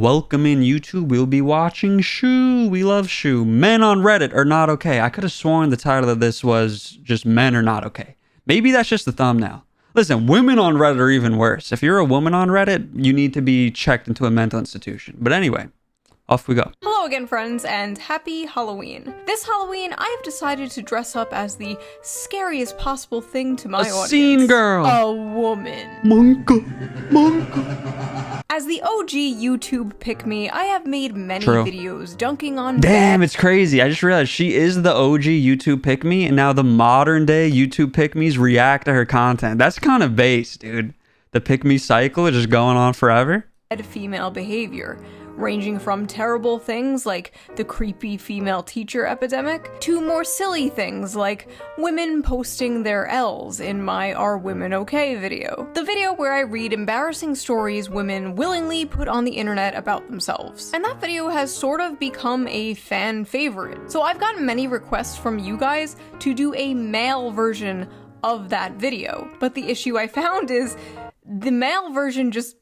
Welcome in YouTube. We'll be watching Shoe. We love Shoe. Men on Reddit are not okay. I could have sworn the title of this was just men are not okay. Maybe that's just the thumbnail. Listen, women on Reddit are even worse. If you're a woman on Reddit, you need to be checked into a mental institution. But anyway, off we go. Hello again, friends, and happy Halloween. This Halloween, I have decided to dress up as the scariest possible thing to my audience. Scene girl. A woman. Monka. As the OG YouTube pick-me, I have made many videos dunking on Damn, it's crazy. I just realized she is the OG YouTube pick-me, and now the modern day YouTube pick-me's react to her content. That's kind of base, dude. The pick-me cycle is just going on forever. Female behavior, ranging from terrible things like the creepy female teacher epidemic to more silly things like women posting their L's in my Are Women Okay video. The video where I read embarrassing stories women willingly put on the internet about themselves. And that video has sort of become a fan favorite. So I've gotten many requests from you guys to do a male version of that video. But the issue I found is the male version just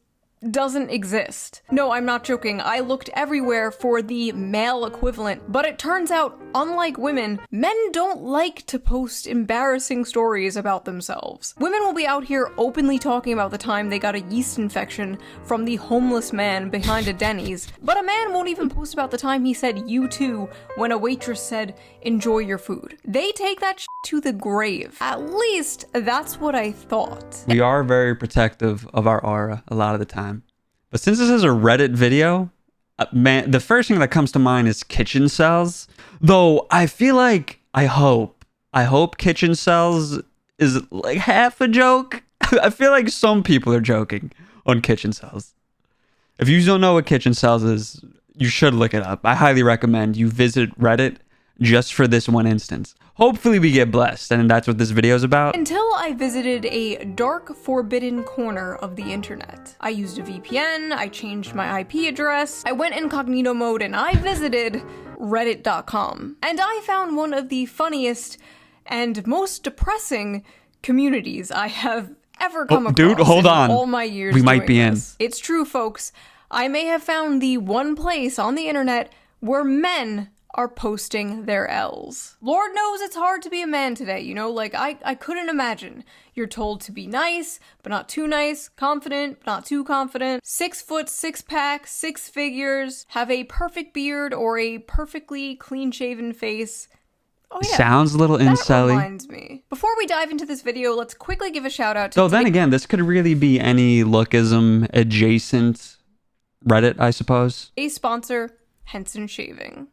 doesn't exist. No, I'm not joking. I looked everywhere for the male equivalent, but it turns out, unlike women, men don't like to post embarrassing stories about themselves. Women will be out here openly talking about the time they got a yeast infection from the homeless man behind a Denny's, but a man won't even post about the time he said "you too" when a waitress said "enjoy your food." They take that shit to the grave. At least, that's what I thought. We are very protective of our aura a lot of the time. But since this is a Reddit video, man, the first thing that comes to mind is Kitchencels. Though I feel like, I hope Kitchencels is like half a joke. I feel like some people are joking on Kitchencels. If you don't know what Kitchencels is, you should look it up. I highly recommend you visit Reddit just for this one instance. Hopefully we get blessed, and that's what this video is about. Until I visited a dark, forbidden corner of the internet. I used a VPN, I changed my IP address, I went incognito mode, and I visited reddit.com. And I found one of the funniest and most depressing communities I have ever come across. Dude, hold on. All my years we might be in. It's true, folks. I may have found the one place on the internet where men are posting their L's. Lord knows it's hard to be a man today, you know, like I couldn't imagine. You're told to be nice, but not too nice, confident, but not too confident, 6 foot, 6 pack, 6 figures, have a perfect beard or a perfectly clean shaven face. Oh yeah. Sounds a little incelly. That reminds me. Before we dive into this video, let's quickly give a shout out to So then again, this could really be any lookism adjacent Reddit, I suppose. A sponsor, Henson Shaving.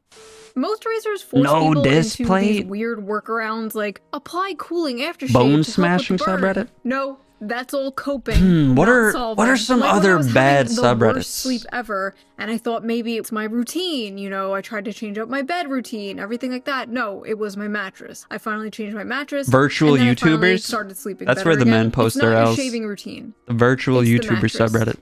Most razors force No people disc into plate? these weird workarounds like apply cooling aftershave Bone to help with the smashing burn. subreddit? No, that's all coping. What not are solving. some Like when other I was bad having the subreddits? worst sleep ever, and I thought maybe it's my routine. You know, I tried to change up my bed routine, everything like that. No, it was my mattress. I finally changed my mattress. Virtual and then I finally YouTubers? started sleeping That's better where the again. men post It's their not L's. your shaving routine. The virtual It's the YouTuber mattress. subreddit.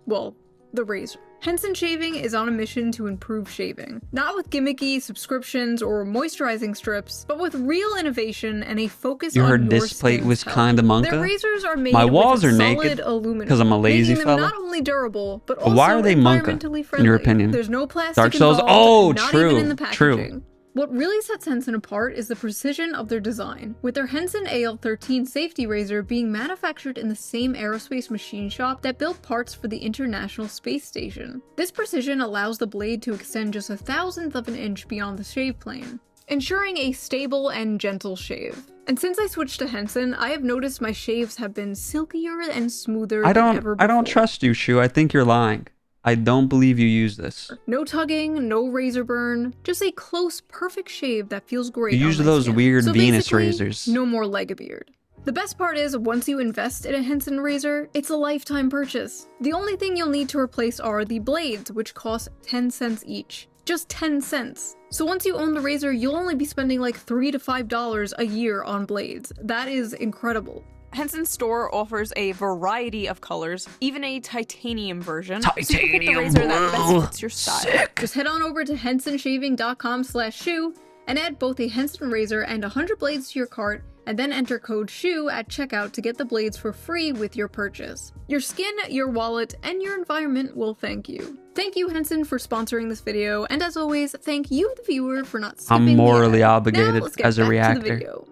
Well, the razor. Henson Shaving is on a mission to improve shaving. Not with gimmicky subscriptions or moisturizing strips, but with real innovation and a focus You on heard your this plate skin's was health. kinda monka? Their razors are made My with walls are solid naked aluminum, 'cause I'm a lazy making them fella. not only durable, but also why are they monka, environmentally in your friendly. opinion? There's no plastic Dark Souls? involved, Oh, not true, even in the true. packaging. What really sets Henson apart is the precision of their design, with their Henson AL13 safety razor being manufactured in the same aerospace machine shop that built parts for the International Space Station. This precision allows the blade to extend just 1/1000th of an inch beyond the shave plane, ensuring a stable and gentle shave. And since I switched to Henson, I have noticed my shaves have been silkier and smoother than ever before. I don't trust you, Shoe. I think you're lying. I don't believe you use this. No tugging, no razor burn, just a close, perfect shave that feels great. You on use my those skin. weird So Venus basically, razors. No more leg a beard. The best part is, once you invest in a Henson razor, it's a lifetime purchase. The only thing you'll need to replace are the blades, which cost 10 cents each. Just 10 cents. So once you own the razor, you'll only be spending like $3 to $5 a year on blades. That is incredible. Henson's store offers a variety of colors, even a titanium version. So you can pick the razor that best fits your style. Sick. Just head on over to hensonshaving.com/shoe and add both a Henson razor and 100 blades to your cart, and then enter code SHOE at checkout to get the blades for free with your purchase. Your skin, your wallet, and your environment will thank you. Thank you, Henson, for sponsoring this video, and as always, thank you, the viewer, for not skipping I'm morally the ad. obligated Now, let's get as a back reactor. to the video.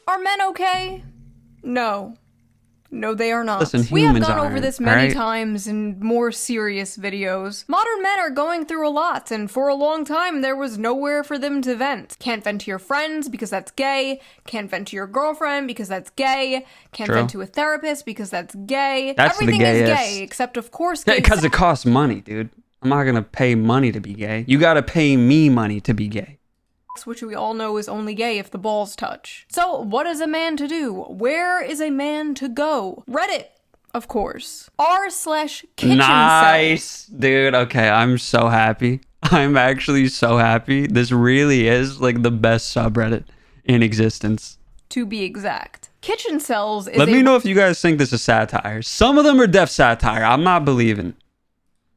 Are men okay? No. No, they are not. Listen, We have humans gone over aren't, this many alright? times in more serious videos. Modern men are going through a lot, and for a long time there was nowhere for them to vent. Can't vent to your friends because that's gay. Can't vent to your girlfriend because that's gay. Can't True. vent to a therapist because that's gay. That's the Everything is gayest. gay, except of course gay Because it costs money, dude. I'm not gonna pay money to be gay. You gotta pay me money to be gay. sex, which we all know is only gay if the balls touch. So, what is a man to do? Where is a man to go? Reddit, of course. r/Kitchencels. Nice, dude. Okay, I'm so happy. I'm actually so happy. This really is like the best subreddit in existence. To be exact. Kitchencels is Let a me know if you guys think this is satire. Some of them are def satire. I'm not believing.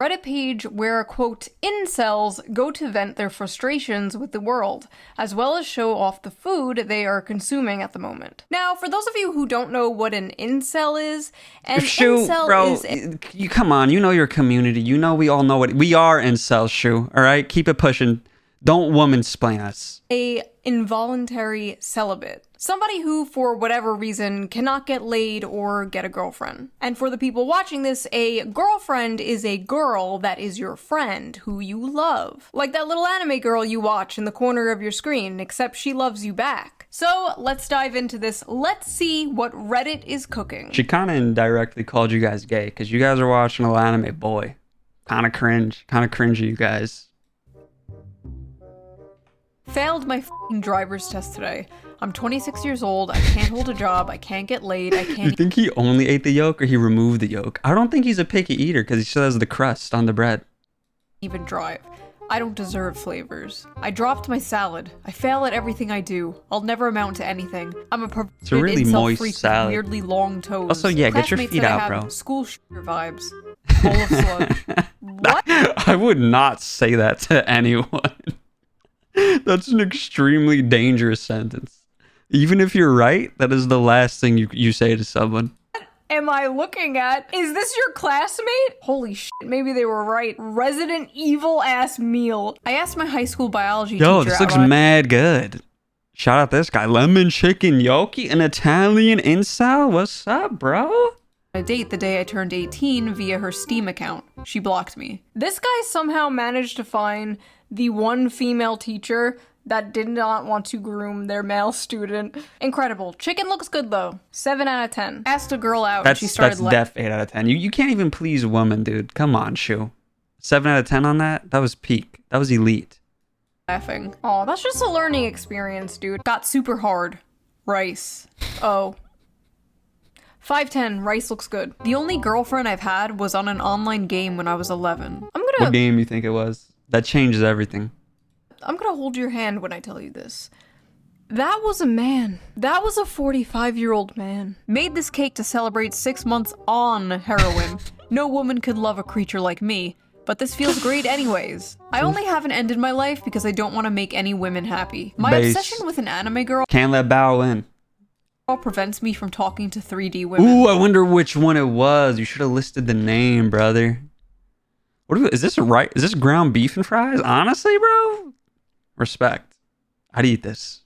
Reddit page where, quote, incels go to vent their frustrations with the world, as well as show off the food they are consuming at the moment. Now, for those of you who don't know what an incel is, an Shoe, incel bro, is you come on. You know your community. You know we all know what we are. Incels, Shoe. All right, keep it pushing. Don't woman-splain us. a involuntary celibate. Somebody who, for whatever reason, cannot get laid or get a girlfriend. And for the people watching this, a girlfriend is a girl that is your friend, who you love. Like that little anime girl you watch in the corner of your screen, except she loves you back. So, let's dive into this. Let's see what Reddit is cooking. She kind of indirectly called you guys gay because you guys are watching a little anime. Boy, kind of cringe. Kind of cringy, you guys. Failed my f***ing driver's test today. I'm 26 years old, I can't hold a job, I can't get laid, I You can't think he only ate the yolk or he removed the yolk? I don't think he's a picky eater because he still has the crust on the bread. even drive. I don't deserve flavors. I dropped my salad. I fail at everything I do. I'll never amount to anything. I'm a perverted It's a really incel moist freak salad. with weirdly long toes. Also, yeah, get your Classmates feet that I out, have bro. School shooter vibes. Bowl of sludge. What? I would not say that to anyone. That's an extremely dangerous sentence. Even if you're right, that is the last thing you say to someone. Am I looking at? Is this your classmate? Holy shit, maybe they were right. Resident Evil ass meal. I asked my high school biology teacher. Yo, this looks out on- mad good. Shout out this guy. Lemon chicken gnocchi, an Italian incel. What's up, bro? a date the day I turned 18 via her Steam account. She blocked me. This guy somehow managed to find the one female teacher that did not want to groom their male student. Incredible. Chicken looks good though. 7 out of 10. Asked a girl out and she started That's def 8 out of 10. You can't even please a woman, dude. Come on, Shoe. 7 out of 10 on that? That was peak. That was elite. laughing. Oh, that's just a learning experience, dude. Got super hard. Rice. Oh. 5'10", rice looks good. The only girlfriend I've had was on an online game when I was 11. What game you think it was? That changes everything. I'm gonna hold your hand when I tell you this. That was a man. That was a 45-year-old man. Made this cake to celebrate 6 months on heroin. No woman could love a creature like me, but this feels great anyways. I only haven't ended my life because I don't want to make any women happy. My Base. obsession with an anime girl Can't let Bao in. prevents me from talking to 3D women. Ooh, I wonder which one it was. You should have listed the name, brother. Is this right? Is this ground beef and fries? Honestly, bro? Respect. I'd eat this.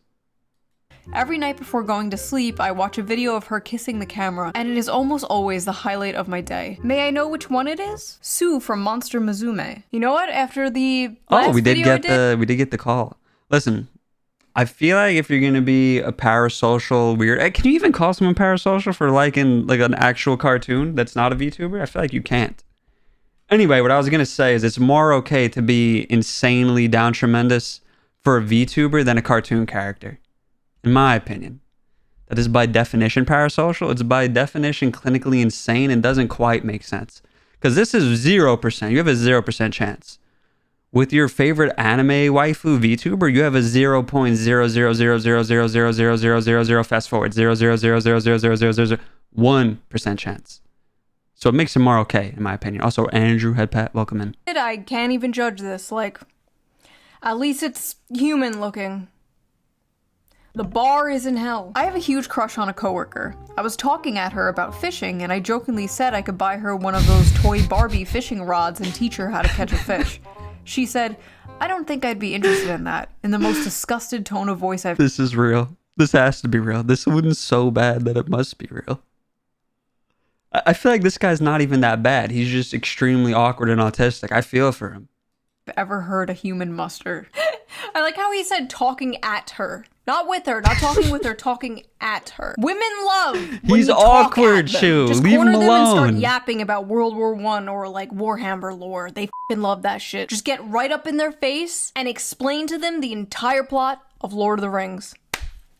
Every night before going to sleep, I watch a video of her kissing the camera, and it is almost always the highlight of my day. May I know which one it is? Sue from Monster Musume. You know what? After the last Oh, we did video get the call. Listen, I feel like if you're gonna be a parasocial weird, can you even call someone parasocial for liking like an actual cartoon that's not a VTuber? I feel like you can't. Anyway, what I was gonna say is it's more okay to be insanely down tremendous for a VTuber than a cartoon character, in my opinion. That is by definition parasocial. It's by definition clinically insane and doesn't quite make sense. Because this is 0%. You have a 0% chance. With your favorite anime waifu VTuber, you have a 0.00000000000 fast forward 0.000000001% chance. So it makes it more okay, in my opinion. Also, Andrew Headpat, welcome in. did, I can't even judge this. Like, at least it's human looking. The bar is in hell. I have a huge crush on a coworker. I was talking at her about fishing, and I jokingly said I could buy her one of those toy Barbie fishing rods and teach her how to catch a fish. She said, "I don't think I'd be interested in that," in the most disgusted tone of voice I've... This is real. This has to be real. This one's so bad that it must be real. I feel like this guy's not even that bad. He's just extremely awkward and autistic. I feel for him. ever heard a human muster. I like how he said talking at her. Not with her, not talking with her, talking at her. Women love when He's you talk awkward, at them. Shoe. Just Leave corner him them and start alone. yapping about World War I or like Warhammer lore. They f***ing love that shit. Just get right up in their face and explain to them the entire plot of Lord of the Rings.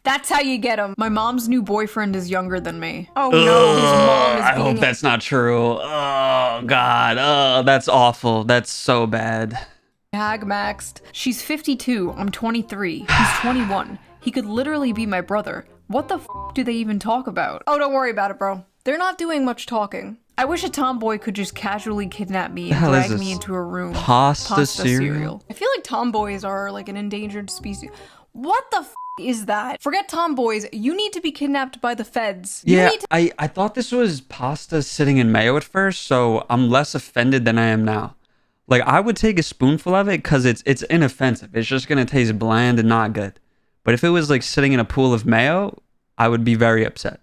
That's how you get them. My mom's new boyfriend is younger than me. Oh no, his mom is I being hope that's not true. Oh, God. Oh, that's awful. That's so bad. hag maxed. She's 52. I'm 23. He's 21. He could literally be my brother. What the f do they even talk about? Oh, don't worry about it, bro. They're not doing much talking. I wish a tomboy could just casually kidnap me and drag me into a room. Pasta cereal? I feel like tomboys are like an endangered species. What the f is that? Forget tomboys. You need to be kidnapped by the feds. Yeah, I thought this was pasta sitting in mayo at first, so I'm less offended than I am now. Like, I would take a spoonful of it because it's inoffensive. It's just going to taste bland and not good. But if it was like sitting in a pool of mayo, I would be very upset.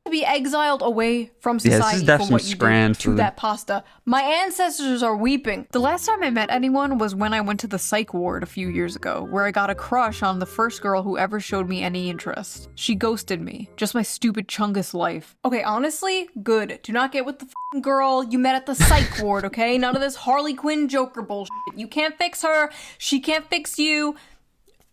To be exiled away from society for what you did to food. that pasta. My ancestors are weeping. The last time I met anyone was when I went to the psych ward a few years ago, where I got a crush on the first girl who ever showed me any interest. She ghosted me. Just my stupid Chungus life. Okay, honestly, good. Do not get with the f***ing girl you met at the psych ward, okay? None of this Harley Quinn Joker bullshit. You can't fix her. She can't fix you.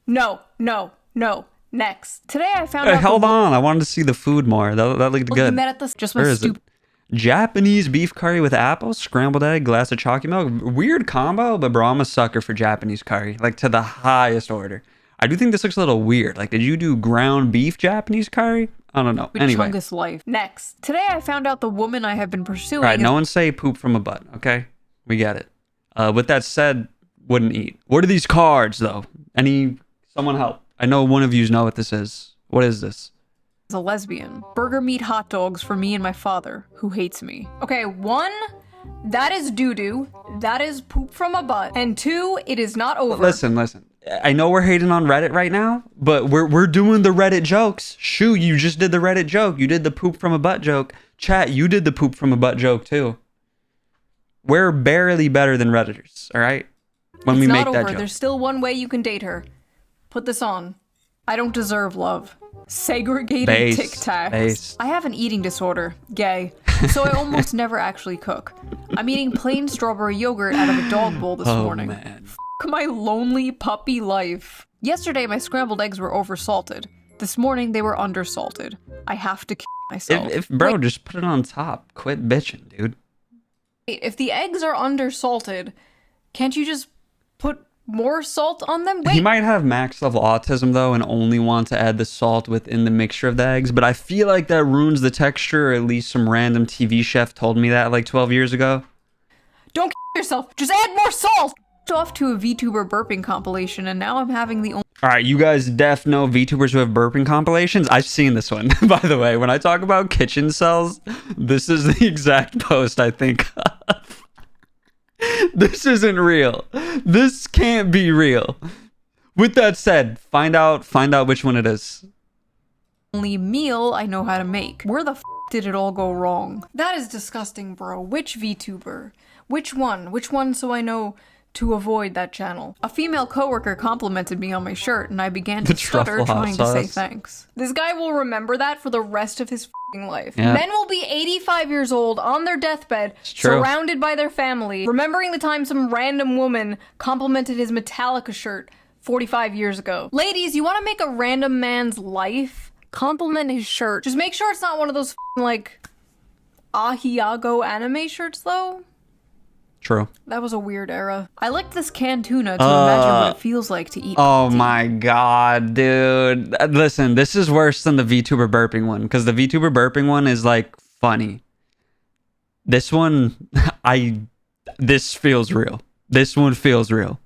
No, no, no. Next. Today I found out- Hold on. I wanted to see the food more. That looked good. You met at the- just my Where is stupid- it? Japanese beef curry with apples, scrambled egg, glass of chalky milk. Weird combo, but bro, I'm a sucker for Japanese curry. Like, to the highest order. I do think this looks a little weird. Like, did you do ground beef Japanese curry? I don't know. Anyway. Chungus life. Next. Today I found out the woman I have been pursuing- All right, no one say poop from a butt, okay? We get it. With that said, wouldn't eat. What are these cards, though? Someone help. I know one of yous know what this is. What is this? Is a lesbian. Burger meat hot dogs for me and my father, who hates me. Okay, 1, that is doo-doo. That is poop from a butt. And 2, it is not over. Listen. I know we're hating on Reddit right now, but we're doing the Reddit jokes. Shoe, you just did the Reddit joke. You did the poop from a butt joke. Chat, you did the poop from a butt joke too. We're barely better than Redditors, all right? When we make that joke. There's still one way you can date her. Put this on. I don't deserve love. Segregated Tic Tacs. I have an eating disorder. Gay. So I almost never actually cook. I'm eating plain strawberry yogurt out of a dog bowl this morning. Man. F my lonely puppy life. Yesterday my scrambled eggs were oversalted. This morning they were undersalted. I have to kill myself. If bro, just put it on top. Quit bitching, dude. If the eggs are undersalted, can't you just put more salt on them? He might have max level autism though and only want to add the salt within the mixture of the eggs, but I feel like that ruins the texture, or at least some random TV chef told me that like 12 years ago. Don't yourself. Just add more salt. Off to a VTuber burping compilation, and now I'm having the only... All right, you guys def know VTubers who have burping compilations? I've seen this one, by the way. When I talk about Kitchencels, this is the exact post I think of. This isn't real. This can't be real. With that said, find out which one it is. Only meal I know how to make. Where the f did it all go wrong? That is disgusting, bro. Which VTuber? Which one? Which one so I know to avoid that channel? A female coworker complimented me on my shirt, and I began to stutter trying to say thanks. This guy will remember that for the rest of his f***ing life. Yeah. Men will be 85 years old on their deathbed, surrounded by their family, remembering the time some random woman complimented his Metallica shirt 45 years ago. Ladies, you want to make a random man's life? Compliment his shirt. Just make sure it's not one of those like Ahiago anime shirts though. True. That was a weird era. I licked this canned tuna to imagine what it feels like to eat. Oh my god, dude. Listen, this is worse than the VTuber burping one, because the VTuber burping one is like funny. This one, this feels real. This one feels real.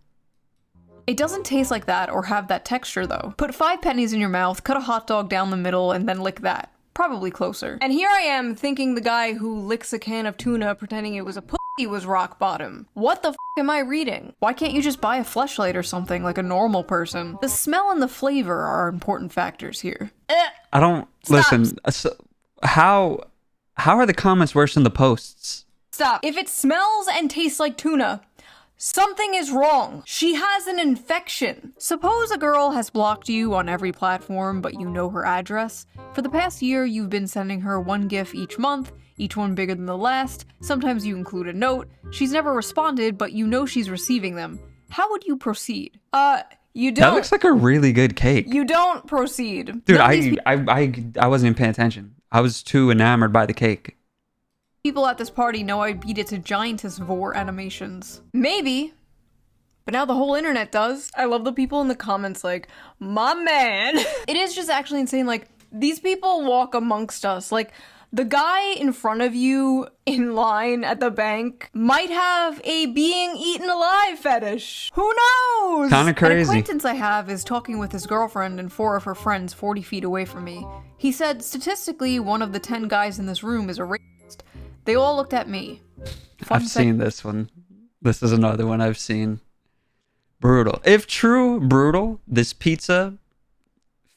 It doesn't taste like that or have that texture though. Put 5 pennies in your mouth, cut a hot dog down the middle, and then lick that. Probably closer. And here I am thinking the guy who licks a can of tuna pretending it was a pussy was rock bottom. What the f am I reading? Why can't you just buy a Fleshlight or something like a normal person? The smell and the flavor are important factors here. I don't listen. So how are the comments worse than the posts? Stop. If it smells and tastes like tuna, something is wrong. She has an infection. Suppose a girl has blocked you on every platform, but you know her address. For the past year, you've been sending her one GIF each month, each one bigger than the last. Sometimes you include a note. She's never responded, but you know she's receiving them. How would you proceed? You don't. That looks like a really good cake. You don't proceed. Dude, I wasn't even paying attention. I was too enamored by the cake. People at this party know I beat it to giantess vor animations. Maybe. But now the whole internet does. I love the people in the comments like, my man. It is just actually insane. Like, these people walk amongst us. Like, the guy in front of you in line at the bank might have a being eaten alive fetish. Who knows? Kind of crazy. An acquaintance I have is talking with his girlfriend and 4 of her friends 40 feet away from me. He said, statistically, one of the 10 guys in this room is a rapist. They all looked at me. I've seen this one. This is another one I've seen. Brutal. If true, brutal, this pizza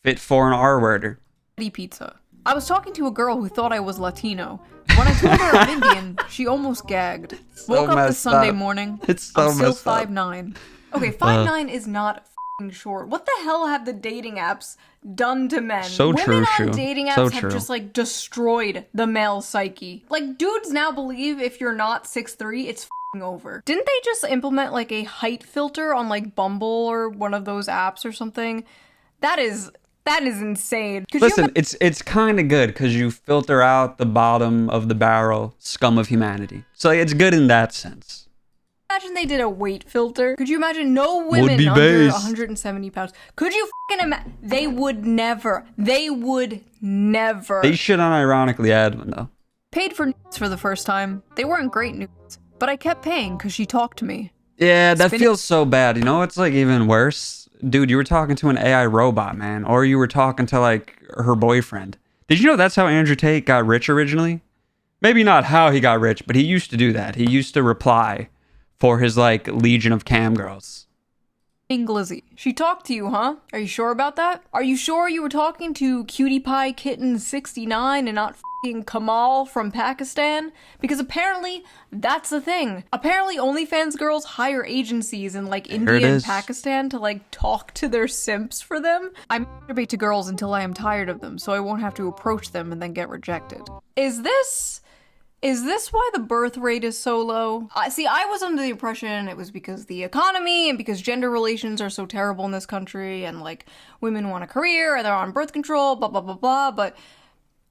fit for an R-worder. Pizza. I was talking to a girl who thought I was Latino. When I told her I'm Indian, she almost gagged. Woke up this Sunday morning. It's so I'm still messed up. 5'9". Okay, 5'9" is not f***ing short. What the hell have the dating apps done to men? So Women true, on Shu. dating apps So have true. just like destroyed the male psyche. Like, dudes now believe if you're not 6'3", it's f***ing over. Didn't they just implement like a height filter on like Bumble or one of those apps or something? That is insane. Listen, it's kind of good because you filter out the bottom of the barrel scum of humanity. So it's good in that sense. Imagine they did a weight filter. Could you imagine no women be under based. 170 pounds? Could you fucking imagine? They would never. They would never. They should unironically add one though. Paid for nudes for the first time. They weren't great nudes, but I kept paying because she talked to me. Yeah, that feels so bad. You know what's like even worse? Dude, you were talking to an AI robot, man. Or you were talking to like her boyfriend. Did you know that's how Andrew Tate got rich originally? Maybe not how he got rich, but he used to do that. He used to reply for his like legion of cam girls. Glizzy. She talked to you, huh? Are you sure about that? Are you sure you were talking to Cutie Pie Kitten 69 and not f***ing Kamal from Pakistan? Because apparently that's the thing. Apparently OnlyFans girls hire agencies in like India and Pakistan to like talk to their simps for them. I masturbate to girls until I am tired of them, so I won't have to approach them and then get rejected. Is this why the birth rate is so low? See, I was under the impression it was because the economy and because gender relations are so terrible in this country and like women want a career and they're on birth control, blah, blah, blah, blah, but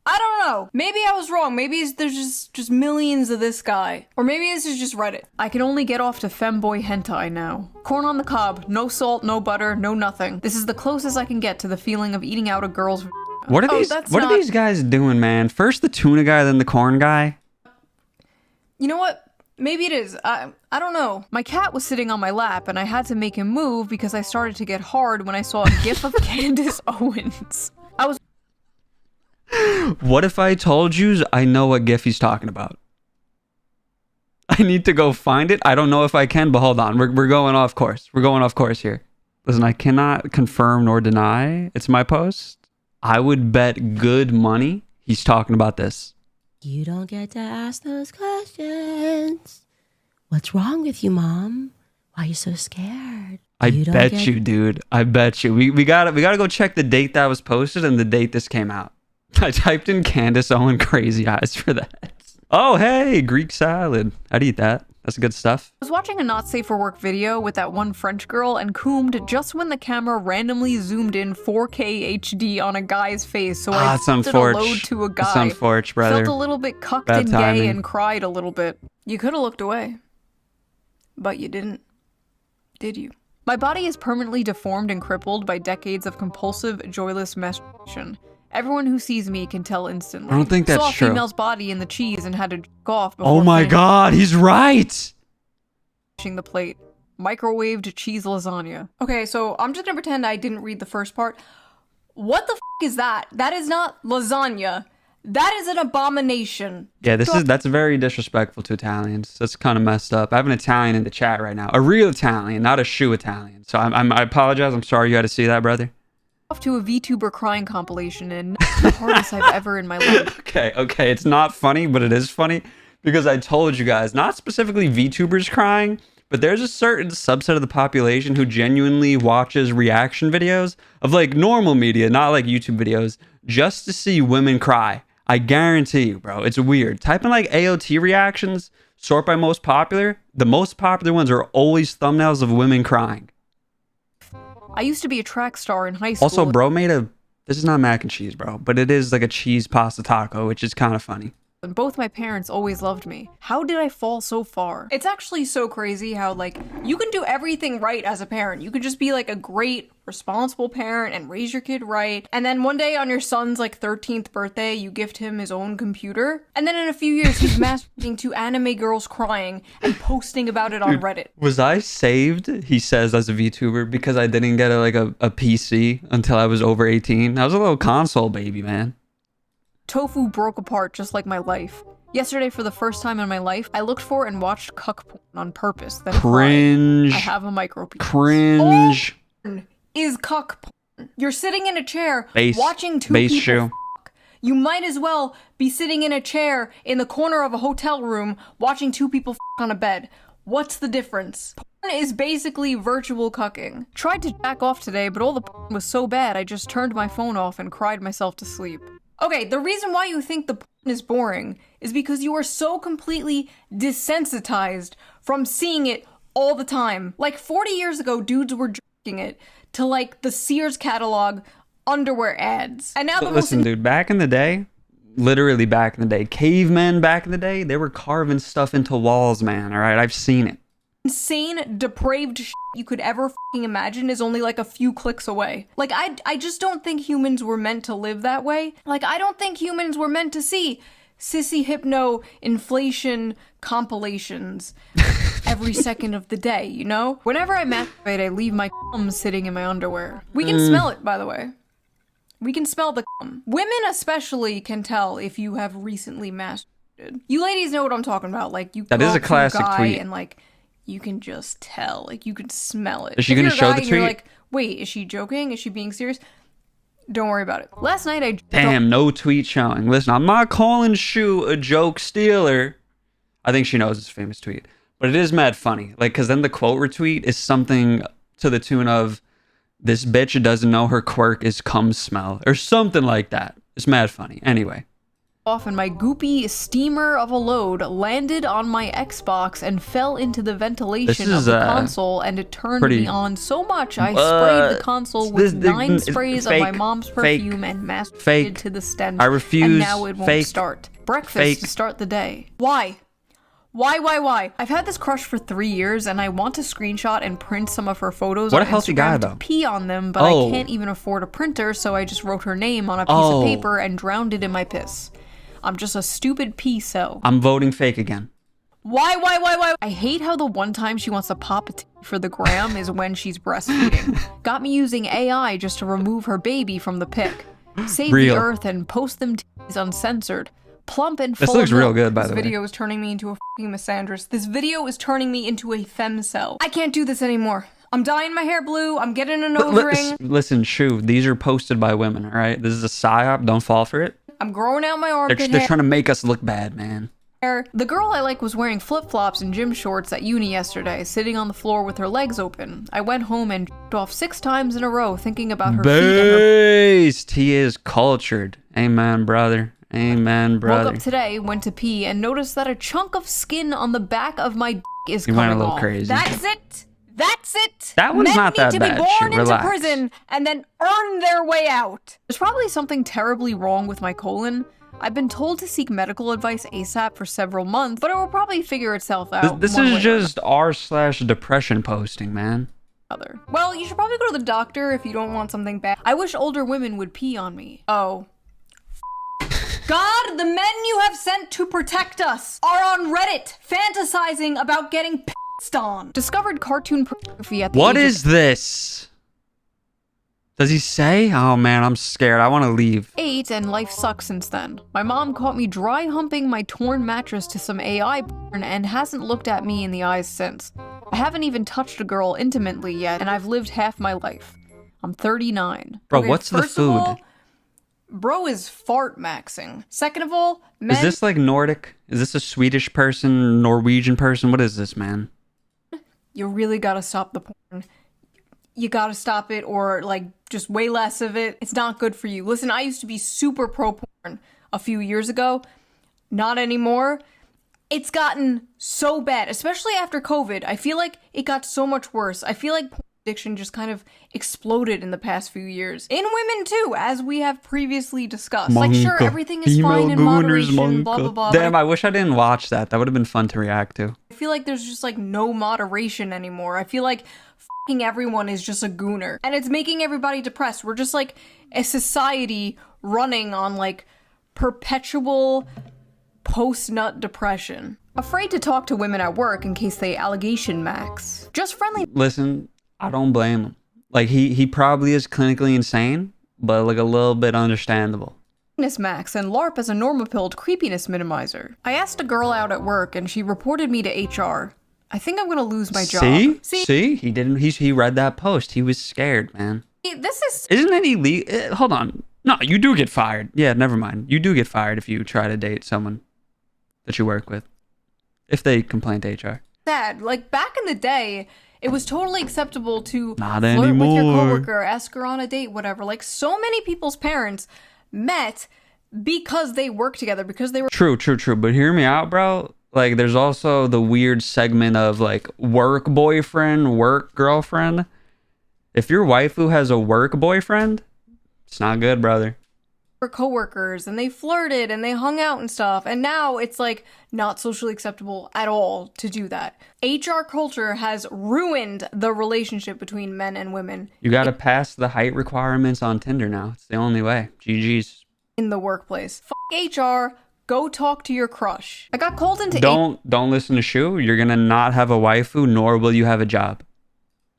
I don't know. Maybe I was wrong. Maybe there's just millions of this guy. Or maybe this is just Reddit. I can only get off to femboy hentai now. Corn on the cob, no salt, no butter, no nothing. This is the closest I can get to the feeling of eating out a girl's. What are these guys doing, man? First the tuna guy, then the corn guy. You know what? Maybe it is. I don't know. My cat was sitting on my lap and I had to make him move because I started to get hard when I saw a gif of Candace Owens. I was. What if I told you I know what gif he's talking about? I need to go find it. I don't know if I can, but hold on. We're going off course. We're going off course here. Listen, I cannot confirm nor deny it's my post. I would bet good money he's talking about this. You don't get to ask those questions. What's wrong with you, Mom? Why are you so scared? I bet you, dude. I bet you. We gotta go check the date that was posted and the date this came out. I typed in Candace Owen crazy eyes for that. Oh, hey, Greek salad. I'd eat that. That's good stuff. I was watching a not safe for work video with that one French girl and coomed just when the camera randomly zoomed in 4K HD on a guy's face, so I did a load to a guy. That's unfortunate, brother. Felt a little bit cucked Bad and timing. gay and cried a little bit. You could have looked away. But you didn't. Did you? My body is permanently deformed and crippled by decades of compulsive, joyless masturbation. Everyone who sees me can tell instantly. I don't think that's Saw true. a female's body in the cheese and had to jerk off before Oh my finishing God, he's right. the plate. Microwaved cheese lasagna. Okay, so I'm just gonna pretend I didn't read the first part. What the f is that? That is not lasagna. That is an abomination. Yeah, that's very disrespectful to Italians. That's kind of messed up. I have an Italian in the chat right now. A real Italian, not a shoe Italian. So I apologize. I'm sorry you had to see that, brother. Off to a VTuber crying compilation and the hardest I've ever in my life. Okay. It's not funny, but it is funny because I told you guys, not specifically VTubers crying, but there's a certain subset of the population who genuinely watches reaction videos of like normal media, not like YouTube videos, just to see women cry. I guarantee you, bro. It's weird. Type in like AOT reactions, sort by most popular. The most popular ones are always thumbnails of women crying. I used to be a track star in high school. Also, bro made this is not mac and cheese, bro, but it is like a cheese pasta taco, which is kind of funny. And both my parents always loved me. How did I fall so far? It's actually so crazy how, like, you can do everything right as a parent. You can just be, like, a great, responsible parent and raise your kid right. And then one day on your son's, like, 13th birthday, you gift him his own computer. And then in a few years, he's masturbating to anime girls crying and posting about it on Reddit. Was I saved, he says, as a VTuber because I didn't get a PC until I was over 18? I was a little console baby, man. Tofu broke apart just like my life. Yesterday, for the first time in my life, I looked for and watched cuck porn on purpose. Then cringe. cried. I have a micro penis. Cringe. All is cuck porn. You're sitting in a chair Base, watching two base people shoe. fuck. You might as well be sitting in a chair in the corner of a hotel room watching two people fuck on a bed. What's the difference? Porn is basically virtual cucking. Tried to jack off today, but all the porn was so bad I just turned my phone off and cried myself to sleep. Okay, the reason why you think the porn is boring is because you are so completely desensitized from seeing it all the time. Like 40 years ago, dudes were jerking it to like the Sears catalog underwear ads. And now Listen, dude, back in the day, literally back in the day, cavemen back in the day, they were carving stuff into walls, man, all right? I've seen it. Insane, depraved shit you could ever fucking imagine is only like a few clicks away. Like, I just don't think humans were meant to live that way. Like, I don't think humans were meant to see sissy hypno inflation compilations every second of the day, you know? Whenever I masturbate, I leave my cum sitting in my underwear. We can smell it, by the way. We can smell the cum. Women especially can tell if you have recently masturbated. You ladies know what I'm talking about. Like, you That is a go up to classic guy tweet. and like, you can just tell, like you can smell it. Is she If gonna you're a show guy the and you're tweet? like, wait, is she joking? Is she being serious? Don't worry about it. Last night I Damn, no tweet showing. Listen, I'm not calling Shoe a joke stealer. I think she knows it's a famous tweet. But it is mad funny. Like, because then the quote retweet is something to the tune of, this bitch doesn't know her quirk is cum smell. Or something like that. It's mad funny. Anyway. off and my goopy steamer of a load landed on my Xbox and fell into the ventilation of the console, and it turned me on so much I sprayed the console with 9 sprays of my mom's perfume and masturbated to the stench. I refuse. And now it won't start. Breakfast to start the day. Why? Why? I've had this crush for 3 years, and I want to screenshot and print some of her photos on Instagram to pee on them, but I can't even afford a printer, so I just wrote her name on a piece of paper and drowned it in my piss. I'm just a stupid pee cell. I'm voting fake again. Why? I hate how the one time she wants to pop a tea for the gram is when she's breastfeeding. Got me using AI just to remove her baby from the pic. Save the earth and post them teas uncensored. Plump and full. This looks real good, by the way. This video is turning me into a fucking misandrist. This video is turning me into a femcel. I can't do this anymore. I'm dyeing my hair blue. I'm getting a nose ring. Listen, Shoe, these are posted by women, all right? This is a psyop. Don't fall for it. I'm growing out my armpit hair. They're trying to make us look bad, man. The girl I like was wearing flip-flops and gym shorts at uni yesterday, sitting on the floor with her legs open. I went home and j***ed off 6 times in a row, thinking about her feet and her... Based. He is cultured. Amen, brother. Amen, brother. Woke up today, went to pee, and noticed that a chunk of skin on the back of my d*** is coming off. You went a little crazy. That's it! That's it! That one's not that bad. Men need to be born into Relax. prison and then earn their way out. There's probably something terribly wrong with my colon. I've been told to seek medical advice ASAP for several months, but it will probably figure itself out. This is just r/depression posting, man. Well, you should probably go to the doctor if you don't want something bad. I wish older women would pee on me. Oh. God, the men you have sent to protect us are on Reddit fantasizing about getting pissed on. Discovered cartoon pornography at the What age is this? Does he say? Oh man, I'm scared. I want to leave. 8, and life sucks since then. My mom caught me dry humping my torn mattress to some AI porn and hasn't looked at me in the eyes since. I haven't even touched a girl intimately yet, and I've lived half my life. I'm 39. Bro, Okay, what's the first of food? all, bro is fart maxing. Second of all, men, Is this like Nordic? Is this a Swedish person, Norwegian person? What is this, man? you really gotta stop the porn. You gotta stop it, or like just way less of it. It's not good for you. Listen, I used to be super pro porn a few years ago. Not anymore. It's gotten so bad, especially after COVID. I feel like it got so much worse. I feel like porn addiction just kind of exploded in the past few years. In women too, as we have previously discussed. Like sure, everything is fine in moderation, blah blah blah. Damn, I wish I didn't watch that. That would have been fun to react to. I feel like there's just like no moderation anymore. I feel like fucking everyone is just a gooner. And it's making everybody depressed. We're just like a society running on like perpetual post-nut depression. Afraid to talk to women at work in case they allegation max. Just friendly. Listen, I don't blame him. Like he probably is clinically insane, but like a little bit understandable. Max and LARP as a normopilled creepiness minimizer. I asked a girl out at work and she reported me to HR. I think I'm gonna lose my job. See? He didn't. He read that post. He was scared, man. This is. Isn't that illegal? Hold on. No, you do get fired. Yeah, never mind. You do get fired if you try to date someone that you work with, if they complain to HR. Sad. Like back in the day, it was totally acceptable to Not flirt anymore. with your coworker, ask her on a date, whatever. Like so many people's parents met because they worked together, because they were. True. But hear me out, bro. Like, there's also the weird segment of like work boyfriend, work girlfriend. If your waifu has a work boyfriend, it's not good, brother. Coworkers, and they flirted and they hung out and stuff, and now it's like not socially acceptable at all to do that. HR culture has ruined the relationship between men and women. You gotta pass the height requirements on Tinder now. It's the only way. GG's. In the workplace. Fuck HR. Go talk to your crush. I got called into Don't listen to Shoe. You're gonna not have a waifu, nor will you have a job.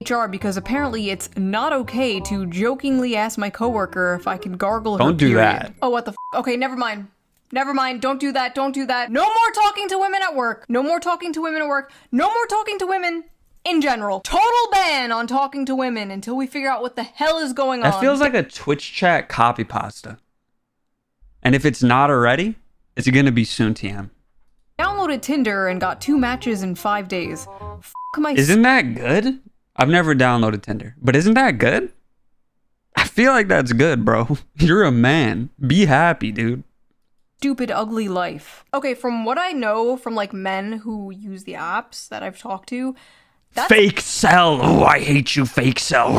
HR because apparently it's not okay to jokingly ask my coworker if I can gargle her Don't do period. that. Oh, what the Okay, never mind. Don't do that. No more talking to women at work. No more talking to women at work. No more talking to women in general. Total ban on talking to women until we figure out what the hell is going on. That feels like a Twitch chat copy pasta. And if it's not already, it's gonna be soon, TM. Downloaded Tinder and got 2 matches in 5 days. Isn't that good? I've never downloaded Tinder, but isn't that good? I feel like that's good, bro. You're a man. Be happy, dude. Stupid, ugly life. Okay, from what I know from like men who use the apps that I've talked to, that's Fake cell. Oh, I hate you, fake cell.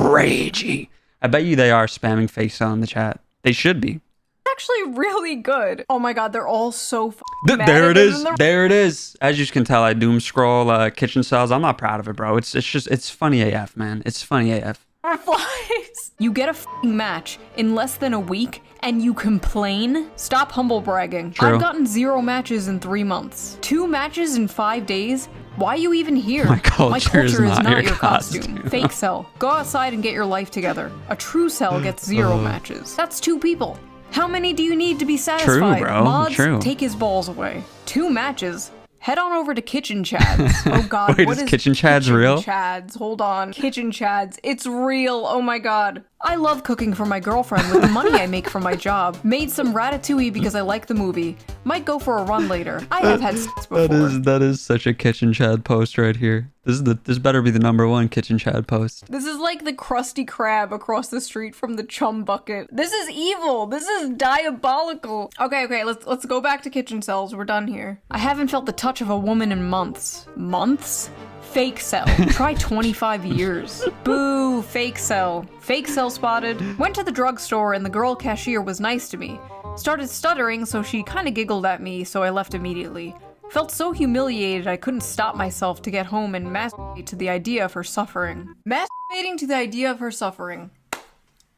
Ragey. I bet you they are spamming fake cell in the chat. They should be. actually really good. Oh my god, they're all so mad There at it him is. in the- There it is. As you can tell, I doom scroll Kitchencels. I'm not proud of it, bro. It's funny AF, man. It's funny AF. Flies. You get a f***ing match in less than a week and you complain? Stop humble bragging. True. I've gotten 0 matches in 3 months. 2 matches in 5 days? Why are you even here? My culture is not your costume. costume. Fake cell. Go outside and get your life together. A true cell gets 0 matches. That's 2 people. How many do you need to be satisfied? True, bro. Mods, True. take his balls away. 2 matches? Head on over to Kitchen Chads. Oh god, Wait, what is is Kitchen Chads real? Chads, hold on. Kitchen Chads, it's real. Oh my god. I love cooking for my girlfriend with the money I make from my job. Made some ratatouille because I like the movie. Might go for a run later. I have had sex before. That is such a Kitchen Chad post right here. This better be the #1 Kitchen Chad post. This is like the Krusty Krab across the street from the chum bucket. This is evil. This is diabolical. Okay, let's go back to Kitchencels. We're done here. I haven't felt the touch of a woman in months. Months? Fake cell. Try 25 years. Boo, fake cell. Fake cell spotted. Went to the drugstore and the girl cashier was nice to me. Started stuttering, so she kinda giggled at me, so I left immediately. Felt so humiliated I couldn't stop myself to get home and masturbate to the idea of her suffering. Masturbating to the idea of her suffering.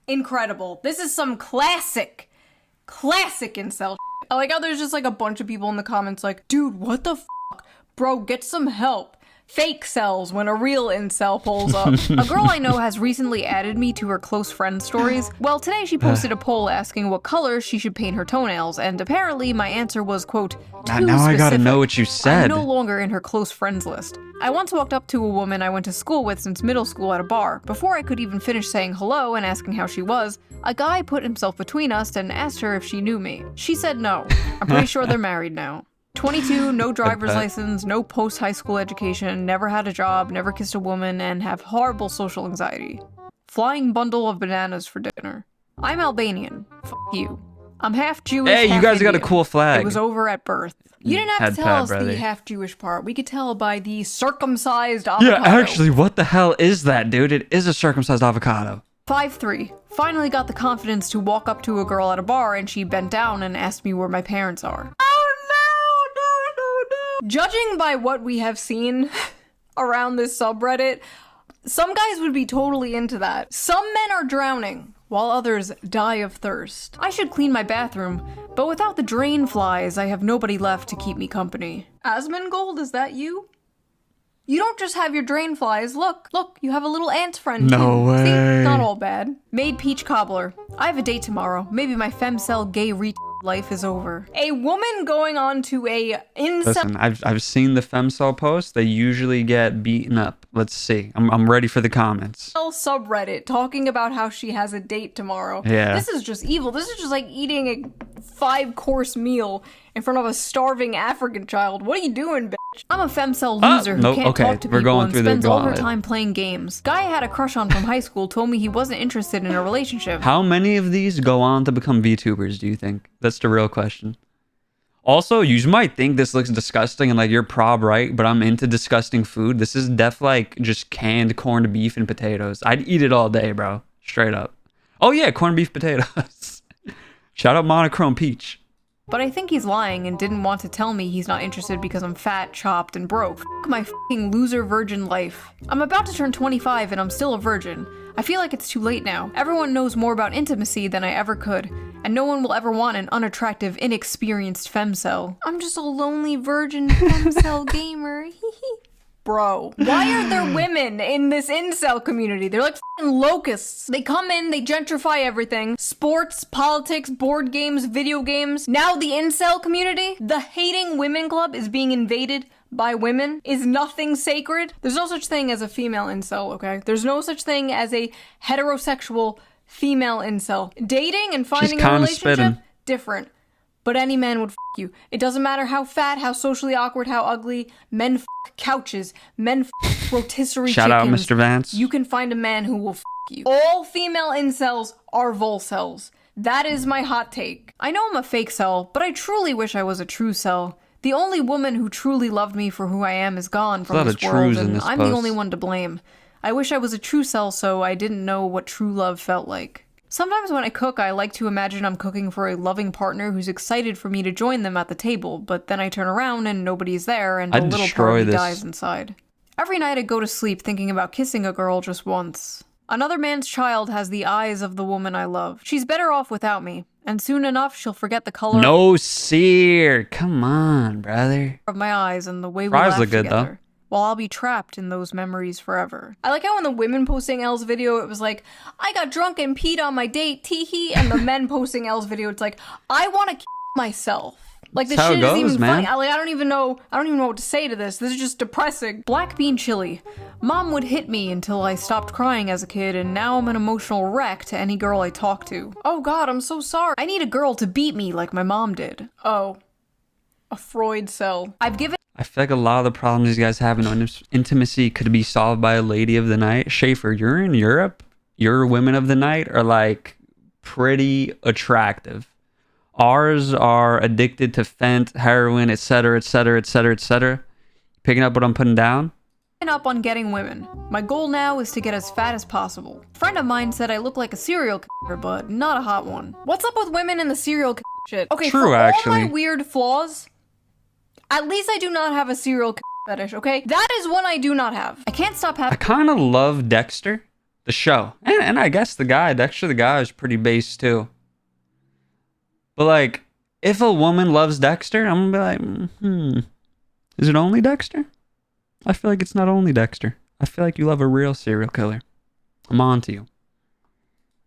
Incredible. This is some classic incel shit. I like how there's just like a bunch of people in the comments like, dude, what the fuck? Bro, get some help. fake cells when a real incel pulls up. A girl I know has recently added me to her close friend stories. Well, today she posted a poll asking what color she should paint her toenails, and apparently my answer was, quote, too now I gotta specific. know what you said. I'm no longer in her close friends list. I once walked up to a woman I went to school with since middle school at a bar. Before I could even finish saying hello and asking how she was, a guy put himself between us and asked her if she knew me. She said no. I'm pretty sure they're married now. 22, no driver's license, no post-high school education, never had a job, never kissed a woman, and have horrible social anxiety. Flying bundle of bananas for dinner. I'm Albanian. F you. I'm half Jewish, Hey, you half guys got a Indian. cool flag. It was over at birth. You didn't have Head to tell pat, us brother. the half Jewish part. We could tell by the circumcised avocado. Yeah, actually, what the hell is that, dude? It is a circumcised avocado. 5'3". Finally got the confidence to walk up to a girl at a bar and she bent down and asked me where my parents are. Judging by what we have seen around this subreddit, some guys would be totally into that. Some men are drowning, while others die of thirst. I should clean my bathroom, but without the drain flies, I have nobody left to keep me company. Asmongold, is that you? You don't just have your drain flies. Look, you have a little ant friend too. No way. See, it's not all bad. Made peach cobbler. I have a date tomorrow. Maybe my femcel gay life is over. A woman going on to a incel. Listen, I've seen the femcel posts. They usually get beaten up. Let's see. I'm ready for the comments. Subreddit talking about how she has a date tomorrow. Yeah. This is just evil. This is just like eating a 5-course meal in front of a starving African child. What are you doing, bitch? I'm a femcel loser who nope, can't okay, talk to we're people going and through the spends all her gauntlet. time playing games. Guy I had a crush on from high school told me he wasn't interested in a relationship. How many of these go on to become VTubers, do you think? That's the real question. Also, you might think this looks disgusting and like you're prob right, but I'm into disgusting food. This is like just canned corned beef and potatoes. I'd eat it all day, bro. Straight up. Oh yeah, corned beef potatoes. Shout out Monochrome Peach. But I think he's lying and didn't want to tell me he's not interested because I'm fat, chopped, and broke. F my f***ing loser virgin life. I'm about to turn 25 and I'm still a virgin. I feel like it's too late now. Everyone knows more about intimacy than I ever could, and no one will ever want an unattractive, inexperienced femcel. I'm just a lonely virgin femcel gamer. Bro, why are there women in this incel community? They're like f***ing locusts. They come in, they gentrify everything. Sports, politics, board games, video games. Now the incel community, the hating women club is being invaded by women. Is nothing sacred? There's no such thing as a female incel, okay? There's no such thing as a heterosexual female incel. Dating and finding a relationship, spitting. different. But any man would f*** you. It doesn't matter how fat, how socially awkward, how ugly. Men f*** couches. Men f*** rotisserie Shout out chickens. Mr. Vance. You can find a man who will f*** you. All female incels are volcels. That is my hot take. I know I'm a fake cell, but I truly wish I was a true cell. The only woman who truly loved me for who I am is gone from lot this of world, trues in and this I'm the post. only one to blame. I wish I was a true cell so I didn't know what true love felt like. Sometimes when I cook, I like to imagine I'm cooking for a loving partner who's excited for me to join them at the table, but then I turn around and nobody's there and a I'd little part destroy of me this. dies inside. Every night I go to sleep thinking about kissing a girl just once. Another man's child has the eyes of the woman I love. She's better off without me, and soon enough she'll forget the color No sear. Come on, brother. of my eyes and the way we Fries laughed look good, though. together. While I'll be trapped in those memories forever. I like how in the women posting L's video, it was like, I got drunk and peed on my date, tee-hee, and the men posting L's video, it's like, I want to myself. Like, this That's how shit it isn't goes, even man. funny. I don't even know what to say to this. This is just depressing. Black bean chili. Mom would hit me until I stopped crying as a kid, and now I'm an emotional wreck to any girl I talk to. Oh god, I'm so sorry. I need a girl to beat me like my mom did. Oh. A Freud cell. I've given I feel like a lot of the problems these guys have in intimacy could be solved by a lady of the night. Schaefer, you're in Europe. Your women of the night are like pretty attractive. Ours are addicted to fent, heroin, etc., etc., etc., etc. Picking up what I'm putting down? up on getting women. My goal now is to get as fat as possible. A friend of mine said I look like a serial killer, but not a hot one. What's up with women in the serial killer shit? Okay, True, for all actually. my weird flaws, at least I do not have a serial killer fetish, okay? That is one I do not have. I can't stop I having kind of love Dexter, the show. And I guess the guy, Dexter the guy, is pretty base too. But like, if a woman loves Dexter, I'm gonna be like, is it only Dexter? I feel like it's not only Dexter. I feel like you love a real serial killer. I'm on to you.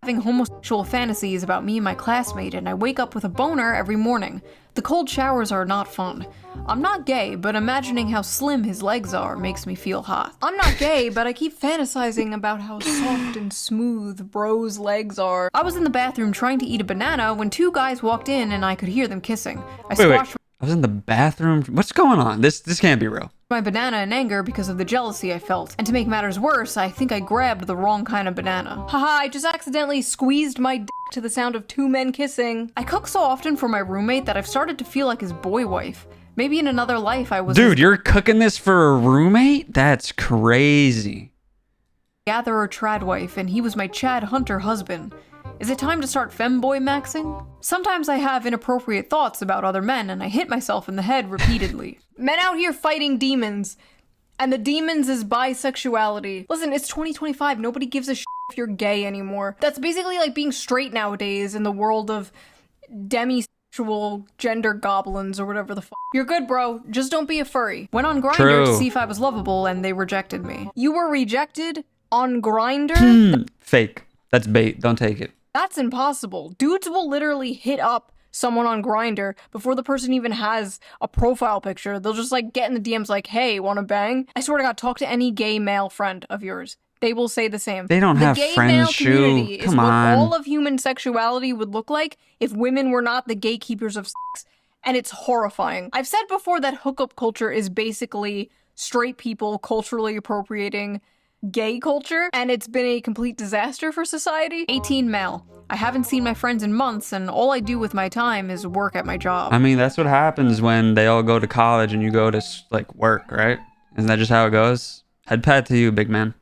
Having homosexual fantasies about me and my classmate, and I wake up with a boner every morning. The cold showers are not fun. I'm not gay, but imagining how slim his legs are makes me feel hot. I'm not gay, but I keep fantasizing about how soft and smooth bro's legs are. I was in the bathroom trying to eat a banana when two guys walked in and I could hear them kissing. Wait. I was in the bathroom. What's going on? This can't be real. My banana in anger because of the jealousy I felt. And to make matters worse, I think I grabbed the wrong kind of banana. Haha, I just accidentally squeezed my dick to the sound of two men kissing. I cook so often for my roommate that I've started to feel like his boy wife. Maybe in another life I was Dude, you're cooking this for a roommate? That's crazy. Gatherer trad wife, and he was my Chad Hunter husband. Is it time to start femboy maxing? Sometimes I have inappropriate thoughts about other men and I hit myself in the head repeatedly. Men out here fighting demons. And the demons is bisexuality. Listen, it's 2025. Nobody gives a shit if you're gay anymore. That's basically like being straight nowadays in the world of demisexual gender goblins or whatever the fuck. You're good, bro. Just don't be a furry. Went on Grindr to see if I was lovable and they rejected me. You were rejected on Grindr? Fake. That's bait. Don't take it. That's impossible. Dudes will literally hit up someone on Grindr before the person even has a profile picture. They'll just like get in the DMs like, hey, wanna bang? I swear to God, talk to any gay male friend of yours. They will say the same. They don't have friends, Shoe. Come on. All of human sexuality would look like if women were not the gatekeepers of sex. And it's horrifying. I've said before that hookup culture is basically straight people culturally appropriating gay culture, and it's been a complete disaster for society. 18 male. I haven't seen my friends in months, and all I do with my time is work at my job. I mean, that's what happens when they all go to college and you go to, like, work, right? Isn't that just how it goes? Head pat to you, big man.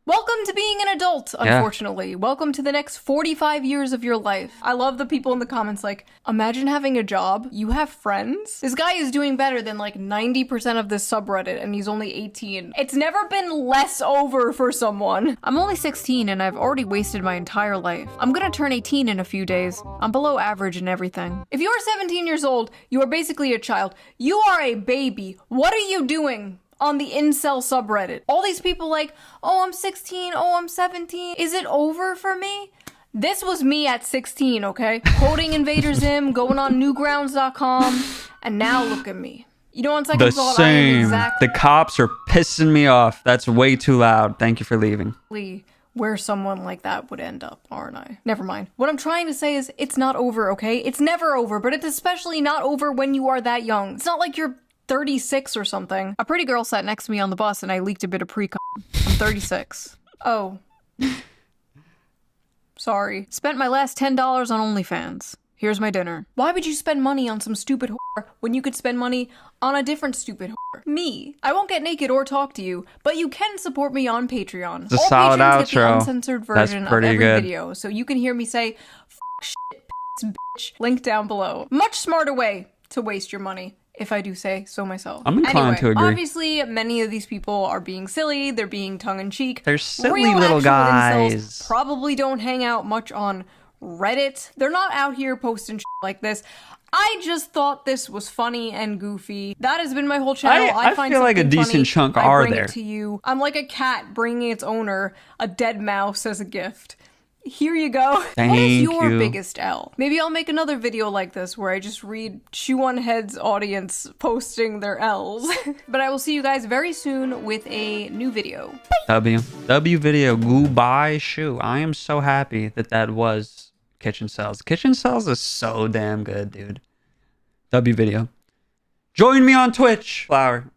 Welcome to being an adult, unfortunately. Yeah. Welcome to the next 45 years of your life. I love the people in the comments like, imagine having a job, you have friends? This guy is doing better than like 90% of this subreddit and he's only 18. It's never been less over for someone. I'm only 16 and I've already wasted my entire life. I'm gonna turn 18 in a few days. I'm below average in everything. If you are 17 years old, you are basically a child. You are a baby. What are you doing on the incel subreddit? All these people like, oh, I'm 16, oh, I'm 17. Is it over for me? This was me at 16, okay? Quoting Invader Zim, going on newgrounds.com, and now look at me. You know, on second thought, I am exactly the cops are pissing me off. That's way too loud. Thank you for leaving. Where someone like that would end up, aren't I? Never mind. What I'm trying to say is it's not over, okay? It's never over, but it's especially not over when you are that young. It's not like you're 36 or something. A pretty girl sat next to me on the bus and I leaked a bit of pre-cum. I'm 36. Oh. Sorry. Spent my last $10 on OnlyFans. Here's my dinner. Why would you spend money on some stupid whore when you could spend money on a different stupid whore? Me. I won't get naked or talk to you, but you can support me on Patreon. It's a solid outro. Get the uncensored version of every video, so you can hear me say, f shit, bitch. Link down below. Much smarter way to waste your money, if I do say so myself. I'm inclined to agree. Obviously, many of these people are being silly. They're being tongue-in-cheek. They're silly Real little guys. Incels probably don't hang out much on Reddit. They're not out here posting shit like this. I just thought this was funny and goofy. That has been my whole channel. I find feel like a something decent funny, chunk I are bring there. It to you. I'm like a cat bringing its owner a dead mouse as a gift. Here you go. What is your biggest L? Maybe I'll make another video like this where I just read Shoe0nHead's audience posting their L's. But I will see you guys very soon with a new video. Bye. W video. Goodbye, Shoe. I am so happy that was Kitchencels. Kitchencels is so damn good, dude. W video. Join me on Twitch. Flower.